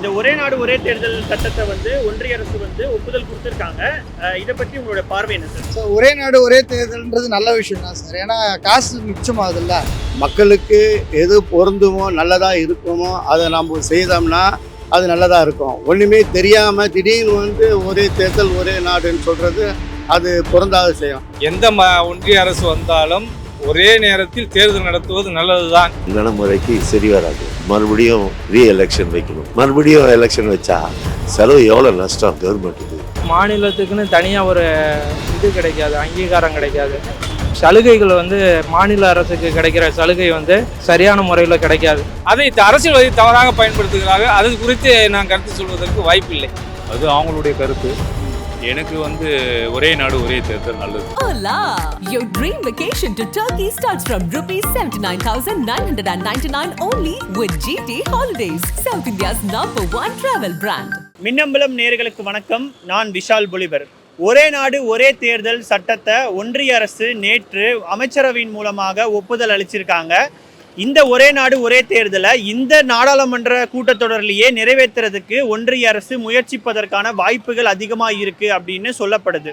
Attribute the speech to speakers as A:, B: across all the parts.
A: இந்த ஒரே நாடு ஒரே தேர்தல் சட்டத்தை ஒன்றிய அரசு ஒப்புதல் கொடுத்துருக்காங்க. இதை பற்றி உங்களோட பார்வை என்ன சார்?
B: ஸோ ஒரே நாடு ஒரே தேர்தல்ன்றது நல்ல விஷயம் தான் சார். ஏன்னா காசு மிச்சமாகுதுல்ல.
C: மக்களுக்கு எது பொருந்துமோ நல்லதாக இருக்குமோ அதை நம்ம செய்தோம்னா அது நல்லதாக இருக்கும். ஒன்றுமே தெரியாமல் திடீர்னு ஒரே தேர்தல் ஒரே நாடுன்னு சொல்கிறது அது பொருந்தாத செய்யும்.
D: எந்த ஒன்றிய அரசு வந்தாலும் ஒரே நேரத்தில் தேர்தல் நடத்துவது நல்லதுதான்.
E: நடைமுறைக்கு சரி வராது. மறுபடியும் எலெக்ஷன் வைக்கணும். மறுபடியும் எலெக்ஷன் வச்சா செலவு எவ்வளோ நஷ்டம் கவர்மெண்ட்டுக்கு.
F: மாநிலத்துக்குன்னு தனியாக ஒரு இது கிடைக்காது, அங்கீகாரம் கிடைக்காது. சலுகைகள் மாநில அரசுக்கு கிடைக்கிற சலுகை சரியான முறையில் கிடைக்காது.
D: அதை அரசியல்வாதி தவறாக பயன்படுத்துகிறார்கள். அது குறித்து நான் கருத்து சொல்வதற்கு வாய்ப்பில்லை.
G: அது அவங்களுடைய கருத்து. எனக்கு ஒரே நாடு ஒரே தேர்தல் நல்லது.
H: Hola! Your dream vacation to Turkey starts from ₹79,999 only with GT Holidays, South India's #1 travel brand.
A: Minnambalam நேயர்களுக்கு வணக்கம். நான் விஷால் பொலிபர். ஒரே நாடு ஒரே தேர்தல் சட்டத்தை ஒன்றிய அரசு நேற்று அமைச்சரவையின் மூலமாக ஒப்புதல் அளிச்சிருக்காங்க. இந்த ஒரே நாடு ஒரே தேர்தலை இந்த நாடாளுமன்ற கூட்டத்தொடரிலேயே நிறைவேற்றுறதுக்கு ஒன்றிய அரசு முயற்சிப்பதற்கான வாய்ப்புகள் அதிகமாக இருக்குது அப்படின்னு சொல்லப்படுது.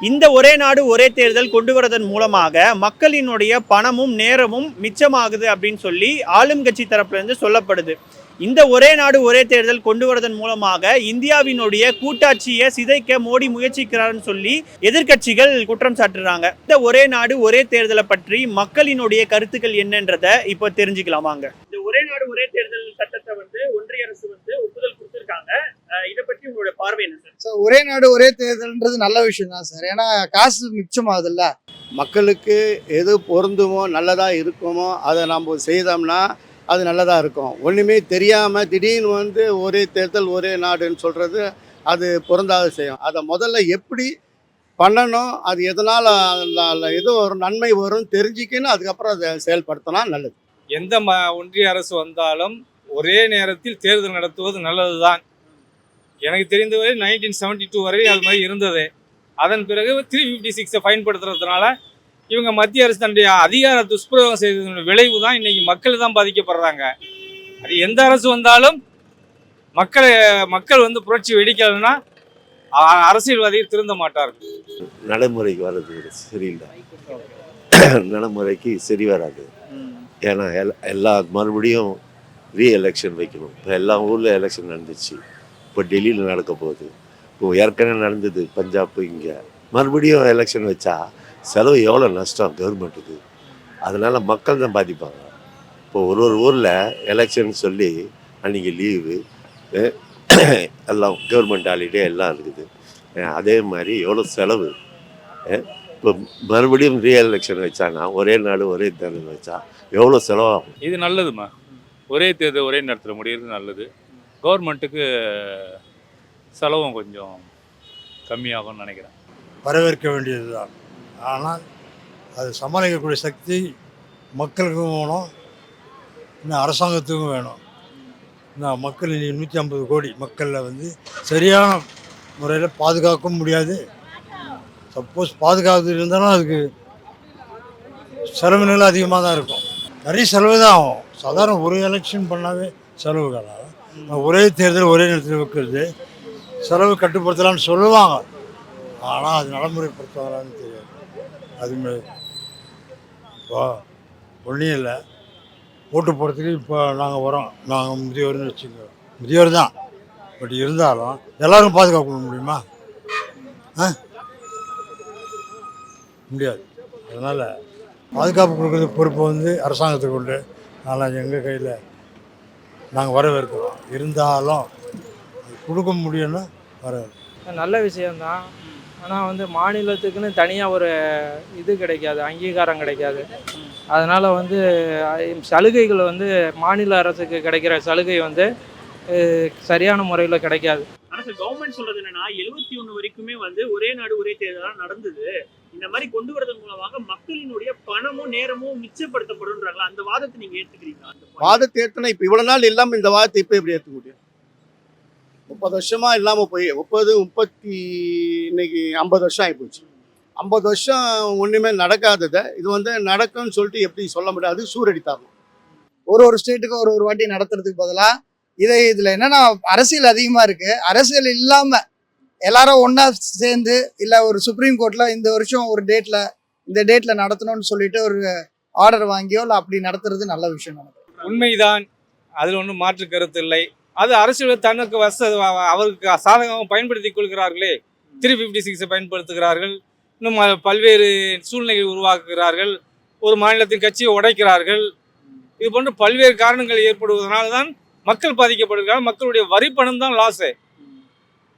A: இந்த ஒரே நாடு ஒரே தேர்தல் கொண்டு வரதன் மூலமாக மக்களினுடைய பணமும் நேரமும் மிச்சமாகுது அப்படின்னு சொல்லி ஆளும் கட்சி தரப்புலேருந்து சொல்லப்படுது. இந்த ஒரே நாடு ஒரே தேர்தல் கொண்டு வரதன் மூலமாக இந்தியாவினுடைய கூட்டாட்சியை சிதைக்க மோடி முயற்சிக்கிறார்னு சொல்லி எதிர்கட்சிகள் குற்றம் சாட்டுறாங்க. இந்த ஒரே நாடு ஒரே தேர்தலை பற்றி மக்களினுடைய கருத்துக்கள் என்னன்றதை இப்போ தெரிஞ்சுக்கலாமாங்க. இந்த ஒரே நாடு ஒரே தேர்தல் சட்டத்தை ஒன்றிய அரசு ஒப்புதல் கொடுத்துருக்காங்க. இதை பற்றி உங்களோட பார்வை என்ன சார்?
B: ஸோ ஒரே நாடு ஒரே தேர்தல்ன்றது நல்ல விஷயம் தான் சார். ஏன்னா காசு மிச்சமாகுதுல்ல.
C: மக்களுக்கு எது பொருந்துமோ நல்லதாக இருக்குமோ அதை நம்ம செய்தோம்னா அது நல்லதாக இருக்கும். ஒன்றுமே தெரியாமல் திடீர்னு ஒரே தேர்தல் ஒரே நாடுன்னு சொல்கிறது அது பொருந்தாத செய்யும். அதை முதல்ல எப்படி பண்ணணும், அது எதனால் ஏதோ ஒரு நன்மை வரும் தெரிஞ்சுக்கின்னு அதுக்கப்புறம் அதை செயல்படுத்தினா நல்லது.
D: எந்த ஒன்றிய அரசு வந்தாலும் ஒரே நேரத்தில் தேர்தல் நடத்துவது நல்லதுதான். எனக்கு தெரிந்தவரை 1972 வரை அது மாதிரி இருந்தது. அதன் பிறகு 356 பயன்படுத்துறதுனால இவங்க மத்திய அரசு தன்னுடைய அதிகார துஷ்பிரயோகம் செய்ததனுடைய விளைவு தான் இன்னைக்கு மக்கள் தான் பாதிக்கப்படுறாங்க. அது எந்த அரசு வந்தாலும் மக்கள் புரட்சி வெடிக்கலைன்னா அரசியல்வாதிகள் திருந்த மாட்டார்கள்.
E: நடைமுறைக்கு வர்றது சரியில்லை. நடைமுறைக்கு சரி வராது. ஏன்னா எல்லா மறுபடியும் எலெக்ஷன் வைக்கணும். இப்போ எல்லா ஊரில் எலெக்ஷன் நடந்துச்சு. இப்போ டெல்லியில் நடக்க போகுது. இப்போ ஏற்கனவே நடந்தது பஞ்சாப். இங்கே மறுபடியும் எலெக்ஷன் வச்சா செலவு எவ்வளோ நஷ்டம் கவர்மெண்ட்டுக்கு. அதனால் மக்கள் தான் பாதிப்பாங்க. இப்போ ஒரு ஊரில் எலெக்ஷன் சொல்லி அன்றைக்கி லீவு எல்லாம் கவர்மெண்ட் ஹாலிடே எல்லாம் இருக்குது. அதே மாதிரி எவ்வளோ செலவு. இப்போ மறுபடியும் எலெக்ஷன் வச்சானா ஒரே நாடு ஒரே தேர்தல் வச்சா எவ்வளோ செலவாகும்.
G: இது நல்லதுமா. ஒரே தேர்தல் ஒரே நேரத்தில் முடிகிறது நல்லது. கவர்மெண்ட்டுக்கு செலவும் கொஞ்சம் கம்மியாகும்னு நினைக்கிறேன்.
I: வரவேற்க வேண்டியது தான். ஆனால் அது சமாளிக்கக்கூடிய சக்தி மக்களுக்கும் வேணும், இன்னும் அரசாங்கத்துக்கும் வேணும். இன்னும் மக்கள் 150 கோடி மக்களில் சரியான முறையில் பாதுகாக்க முடியாது. சப்போஸ் பாதுகாப்பு இருந்தாலும் அதுக்கு செலவினங்கள் அதிகமாக தான் இருக்கும். நிறைய செலவு தான் ஆகும். சாதாரண ஒரு எலெக்ஷன் பண்ணாவே செலவுகள் ஆகும். ஒரே தேர்தல் ஒரே நேரத்தில் வைக்கிறது செலவு கட்டுப்படுத்தலாம்னு சொல்லுவாங்க. ஆனால் அது நடைமுறைப்படுத்துவாங்களான்னு தெரியாது. அதுமாதிரி இப்போ ஒன்றும் இல்லை. ஓட்டு போடுறதுக்கு இப்போ நாங்கள் வரோம். நாங்கள் முதியோர்னு வச்சுக்கோங்க. முதியோர் தான். பட் இருந்தாலும் எல்லோரும் பாதுகாப்பு பண்ண முடியுமா? முடியாது. அதனால் பாதுகாப்பு கொடுக்குறது பொறுப்பு அரசாங்கத்துக்கு உண்டு. அதனால் எங்கள் கையில் நாங்கள் வரவேற்கிறோம். இருந்தாலும் கொடுக்க முடியும்னா வரவேற்கிறோம்.
F: நல்ல விஷயம்தான். ஆனால் மாநிலத்துக்குன்னு தனியாக ஒரு இது கிடைக்காது, அங்கீகாரம் கிடைக்காது. அதனால் சலுகைகள் மாநில அரசுக்கு கிடைக்கிற சலுகை சரியான முறையில் கிடைக்காது.
A: ஆனால் சார் கவர்மெண்ட் சொல்கிறது என்னன்னா 71 வரைக்குமே ஒரே நாடு ஒரே தேர்தலாக நடந்தது. இந்த மாதிரி கொண்டு வரதன் மூலமாக மக்களினுடைய பணமும் நேரமும் மிச்சப்படுத்தப்படுன்றாங்களா? அந்த வாதத்தை நீங்கள் ஏற்றுக்கிறீங்களா?
C: வாதத்தை ஏற்றுனா இப்போ இவ்வளோ நாள் இல்லாமல் இந்த வாதத்தை இப்போ எப்படி ஏற்றுக்க முடியும்? 30 வருஷமாக இல்லாமல் போய் 30 இன்னைக்கு 50 வருஷம் ஆகிப்போச்சு. 50 வருஷம் ஒன்றுமே நடக்காததை இது நடக்கும்னு சொல்லிட்டு எப்படி சொல்ல முடியாது? சூரடித்தாரணும்.
B: ஒரு ஸ்டேட்டுக்கு ஒரு வாட்டி நடத்துறதுக்கு பதிலாக இதுல என்னன்னா அரசியல் அதிகமா இருக்கு. அரசியல் இல்லாம எல்லாரும் ஒண்ணா சேர்ந்து இல்ல ஒரு சுப்ரீம் கோர்ட்ல இந்த வருஷம் ஒரு டேட்ல இந்த டேட்ல நடத்தணும்னு சொல்லிட்டு ஒரு ஆர்டர் வாங்கியோ இல்லை அப்படி நடத்துறது நல்ல விஷயம் நினைக்கிறேன்.
D: உண்மைதான், அதில் ஒன்றும் மாற்று கருத்து இல்லை. அது அரசியல் தனக்கு அவருக்கு சாதகமாக பயன்படுத்திக் கொள்கிறார்களே. 356 பயன்படுத்துகிறார்கள், இன்னும் பல்வேறு சூழ்நிலைகளை உருவாக்குகிறார்கள், ஒரு மாநிலத்தின் கட்சியை உடைக்கிறார்கள். இது போன்ற பல்வேறு காரணங்கள் ஏற்படுவதனால தான் மக்கள் பாதிக்கப்படுகிறார்கள். மக்களுடைய வரி பணம் தான் லாஸு.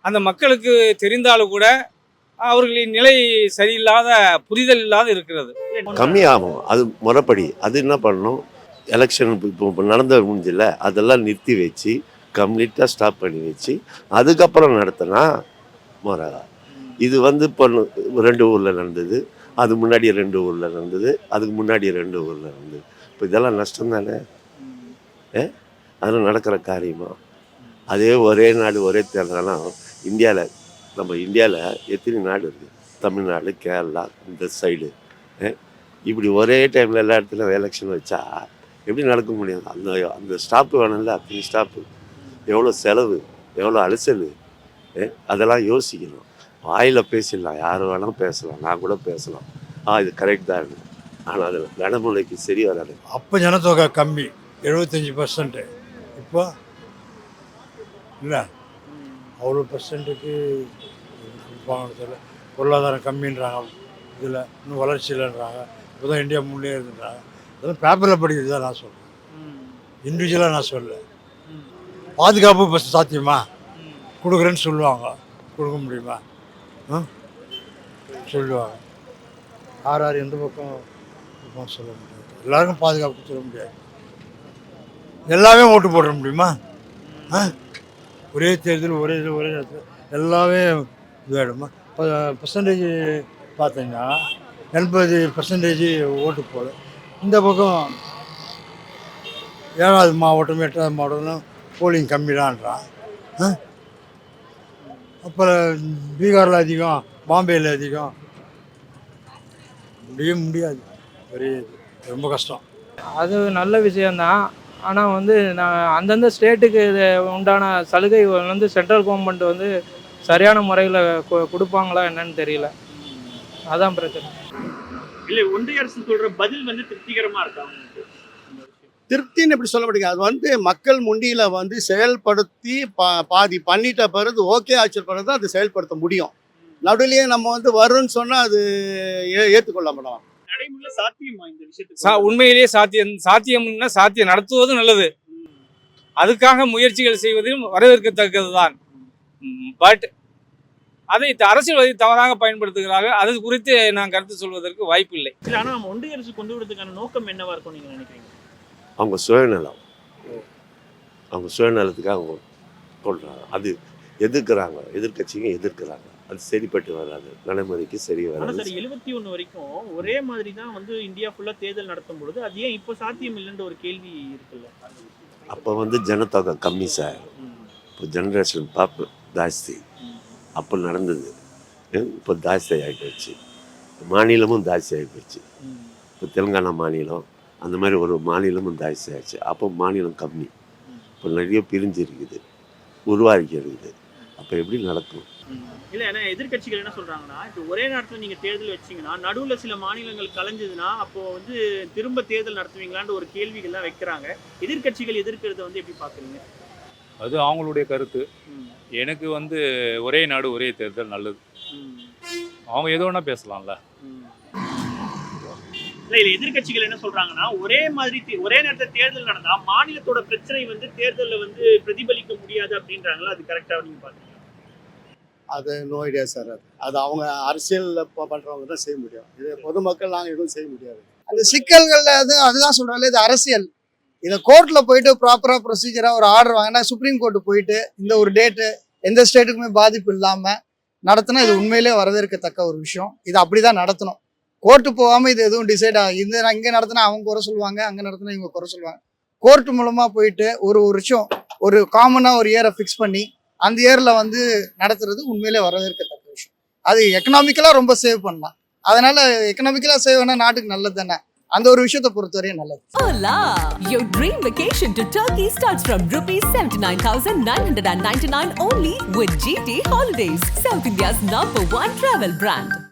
D: அந்த மக்களுக்கு தெரிந்தாலும் கூட அவர்களின் நிலை சரியில்லாத புரிதல் இல்லாத இருக்கிறது.
E: கம்மியாகும் அது முறைப்படி. அது என்ன பண்ணணும், எலெக்ஷன் இப்போ நடந்த முடிஞ்சில்ல, அதெல்லாம் நிறுத்தி வச்சு கம்ப்ளீட்டாக ஸ்டாப் பண்ணி வச்சு அதுக்கப்புறம் நடத்தினா முறை. இது இப்போ 2 ஊரில் நடந்தது, அது முன்னாடி 2 ஊரில் நடந்தது, அதுக்கு முன்னாடி 2 ஊரில் நடந்தது. இப்போ இதெல்லாம் நஷ்டம் தானே. அதெல்லாம் நடக்கிற காரியமா? அதே ஒரே நாடு ஒரே தேர்தலாம் நம்ம இந்தியாவில் எத்தனை நாடு இருக்குது? தமிழ்நாடு, கேரளா, இந்த சைடு இப்படி ஒரே டைமில் எல்லா இடத்துலையும் எலெக்ஷன் வச்சா எப்படி நடக்க முடியாது? அந்த ஸ்டாப்பு வேணும்ல, அத்தனை ஸ்டாப்பு, எவ்வளோ செலவு, எவ்வளோ அலசல், அதெல்லாம் யோசிக்கணும். வாயில் பேசிடலாம், யார் வேணாலும் பேசலாம், நான் கூட பேசலாம், இது கரெக்ட் தான். ஆனால் அது நடைமுறைக்கு சரி வராது.
I: அப்போ ஜனத்தொகை கம்மி 75%. இப்போ இல்லை அவ்வளோ பர்சன்ட்டுக்கு தெரியல. பொருளாதாரம் கம்மின்றாங்க, இதில் இன்னும் வளர்ச்சி இல்லைன்றாங்க, இப்போ தான் இந்தியா முன்னேறுதுன்றாங்க. அதெல்லாம் பேப்பரில் படிக்கிறது தான் நான் சொல்கிறேன், இண்டிவிஜுவலாக நான் சொல்லலை. பாதுகாப்பு ஃபஸ்ட்டு சாத்தியமா? கொடுக்குறேன்னு சொல்லுவாங்க, கொடுக்க முடியுமா? சொல்லுவாங்க. யார் எந்த பக்கம் சொல்ல முடியாது. எல்லாருக்கும் பாதுகாப்பு சொல்ல முடியாது. எல்லாமே ஓட்டு போட முடியுமா? ஒரே தேர்தல் ஒரே நேரத்தில் எல்லாமே இதாகிடுமா? பர்சன்டேஜ் பார்த்தீங்கன்னா 80% ஓட்டு போட. இந்த பக்கம் 7வது மாவட்டம் 8வது மாவட்டம் போலிங் கம்மிடான்றான். அப்புறம் பீகாரில் அதிகம், பாம்பேயில் அதிகம். முடியாது. ஒரே ரொம்ப கஷ்டம்.
F: அது நல்ல விஷயந்தான். ஆனால் நான் அந்தந்த ஸ்டேட்டுக்கு இது உண்டான சலுகை சென்ட்ரல் கவர்மெண்ட் சரியான முறையில் கொடுப்பாங்களா என்னன்னு தெரியல. அதான் பிரச்சனை.
A: இல்லை, ஒன்றிய அரசு சொல்கிற பதில் திருப்திகரமாக இருக்கா?
C: திருப்தின்னு எப்படி சொல்ல முடியுங்க? அது மக்கள் முண்டியில் செயல்படுத்தி பாதி பண்ணிட்ட பிறகு ஓகே ஆச்சு பிறகு தான் அது செயல்படுத்த முடியும். நடுவிலேயே நம்ம வரும்னு சொன்னால் அது ஏற்றுக்கொள்ள மாட்டோம்.
A: நடைமுறை சாத்தியமா இந்த விஷயத்துக்கு?
D: உண்மையிலேயே சாத்தியம்னா சாத்தியம் நடத்துவது நல்லது. அதுக்காக முயற்சிகள் செய்வதும் வரவேற்கத்தக்கது தான். பட் அதை அரசியல்வாதி தவறாக பயன்படுத்துகிறார்கள். அது குறித்து நான் கருத்து சொல்வதற்கு வாய்ப்பு இல்லை.
A: ஆனால் ஒன்றிய அரசு கொண்டு வரதுக்கான நோக்கம் என்னவா இருக்கும் நீங்க நினைக்கிறீங்க?
E: அவங்க சுயநலம், அவங்க சுயநலத்துக்காக அவங்க கொள்றாங்க. அது எதிர்க்கிறாங்க, எதிர்கட்சிங்க எதிர்க்கிறாங்க. அது சரிப்பட்டு வராது, நடைமுறைக்கு சரி வராது.
A: 71 வரைக்கும் ஒரே மாதிரி தான் இந்தியா ஃபுல்லா தேர்தல் நடத்தும் பொழுது அது ஏன் இப்போ சாத்தியம் இல்லைன்ற ஒரு கேள்வி இருக்குல்ல?
E: அப்போ ஜனத்தொகை கம்மி சார். இப்போ ஜென்ரேஷன் பாப்பு ஜாஸ்தி. அப்போ நடந்தது, இப்போ ஜாஸ்தி ஆகிப்போச்சு. மாநிலமும் ஜாஸ்தி ஆகிப்போச்சு. இப்போ தெலுங்கானா மாநிலம் அந்த மாதிரி ஒரு மாநிலமும் ஜாஸ்தி ஆயிடுச்சு. அப்போ மாநிலம் கம்மி, இப்போ நிறைய பிரிஞ்சு இருக்குது, உருவாக்கி இருக்குது. அப்போ எப்படி நடக்கும்?
A: இல்லை, ஏன்னா எதிர்கட்சிகள் என்ன சொல்கிறாங்கன்னா, இப்போ ஒரே நேரத்தில் நீங்கள் தேர்தல் வச்சிங்கன்னா நடுவில் சில மாநிலங்கள் கலைஞ்சதுன்னா அப்போது திரும்ப தேர்தல் நடத்துவீங்களான்னு ஒரு கேள்விகள்லாம் வைக்கிறாங்க. எதிர்கட்சிகள் எதிர்க்கிறத எப்படி பார்க்குறீங்க?
G: அது அவங்களுடைய கருத்து. எனக்கு ஒரே நாடு ஒரே தேர்தல் நல்லது. அவங்க எது வேணா பேசலாம்ல.
A: இல்லை, இல்லை, எதிர்கட்சிகள் என்ன சொல்கிறாங்கன்னா, ஒரே நேரத்தில் தேர்தல் நடந்தால் மாநிலத்தோட பிரச்சனை தேர்தலில் பிரதிபலிக்க முடியாது அப்படின்றாங்களா? அது கரெக்டாக நீங்கள் பார்க்குறீங்க?
C: அது நோ ஐடியா சார். அது அவங்க அரசியலில் பண்ணுறவங்க தான் செய்ய முடியும். இது பொதுமக்கள் நாங்கள் எதுவும் செய்ய முடியாது.
B: அந்த சிக்கல்கள் அதுதான் சொல்கிறாங்க, இது அரசியல். இதை கோர்ட்டில் போயிட்டு ப்ராப்பராக ப்ரொசீஜராக ஒரு ஆர்டர் வாங்கினா, சுப்ரீம் கோர்ட்டு போயிட்டு இந்த ஒரு டேட்டு எந்த ஸ்டேட்டுக்குமே பாதிப்பு இல்லாமல் நடத்தினா இது உண்மையிலே வரவேற்கத்தக்க ஒரு விஷயம். இது அப்படி தான் நடத்தணும். கோர்ட்டு போகாமல் இது எதுவும் டிசைட் ஆகும். இங்கே நடத்தினா அவங்க குறை சொல்லுவாங்க, அங்கே நடத்தினா இவங்க குறை சொல்லுவாங்க. கோர்ட்டு மூலமாக போயிட்டு ஒரு விஷயம் ஒரு காமனாக ஒரு இயரை ஃபிக்ஸ் பண்ணி அந்த இயரில் நடத்துறது உண்மையிலே வரவேற்கத்தக்க விஷயம். அது எக்கனாமிக்கலாக ரொம்ப சேவ் பண்ணலாம். அதனால் எக்கனாமிக்கலாக சேவ் பண்ணால் நாட்டுக்கு நல்லது தானே. அந்த ஒரு விஷயத்தை பொறுத்தவரையும் நல்லது.
H: Hola! Your dream vacation to Turkey starts from ₹79,999 only with GT Holidays, South India's #1 travel brand.